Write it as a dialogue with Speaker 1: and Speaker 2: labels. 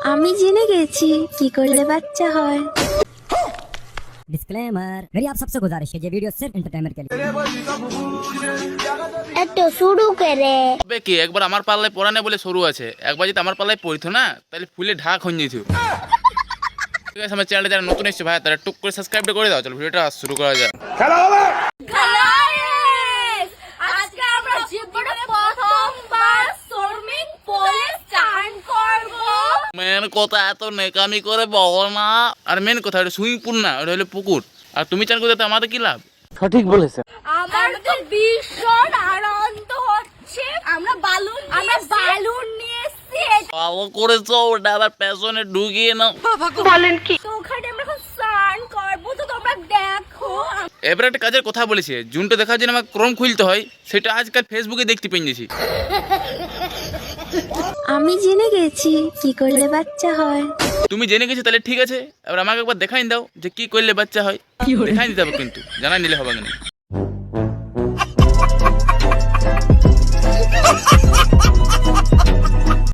Speaker 1: আমি জেনে গেছি কি করলে বাচ্চা হয়।
Speaker 2: डिस्क्लेमर, मेरी आप सबसे गुजारिश है ये वीडियो सिर्फ एंटरटेनमेंट के लिए।
Speaker 1: একটু শুরু করে
Speaker 3: তবে কি একবার আমার পাল্লায় পড়া নেই বলে শুরু আছে, একবার যদি আমার পাল্লায় পড়িত না তাহলে ফুলে ঢাক হয়ে যেত। ঠিক আছে, আমার চ্যানেলে যারা নতুন এসেছে ভাই তারা টুক করে সাবস্ক্রাইব করে দাও। চলো ভিডিওটা শুরু করা যাক।
Speaker 4: আজকে আমরা জীবনে প্রথমবার সুইমিং পুলে স্নান করব।
Speaker 3: মেন কথা এত নেকামি করে বল না। আর মেন কথা ওটা সুইমিং পুল না, ওটা হলো পুকুর। আর তুমি চান করতে আমাদের কি লাভ?
Speaker 4: আমার তো ভীষণ আনন্দ হচ্ছে। আমরা বালুন নিয়ে এসেছি।
Speaker 3: ভালো করেছো, ওটা আবার পেছনে ঢুকিয়ে নাও।
Speaker 4: তো ওখানে আমরা এখন স্নান করবো, তো তোমরা দেখো।
Speaker 3: এবার একটা কাজের কথা বলেছে, জুনটা দেখার জন্য আমাকে ক্রম খুলতে হয়, সেটা আজকাল ফেসবুকে দেখতে পেয়েছি।
Speaker 1: আমি জেনে গেছি কি করলে বাচ্চা হয়।
Speaker 3: তুমি জেনে গেছো তাহলে ঠিক আছে, এবার আমাকে একবার দেখাই দাও যে কি করলে বাচ্চা হয়। দেখাই দিতে হবে কিন্তু, জানাই নিলে হবে না।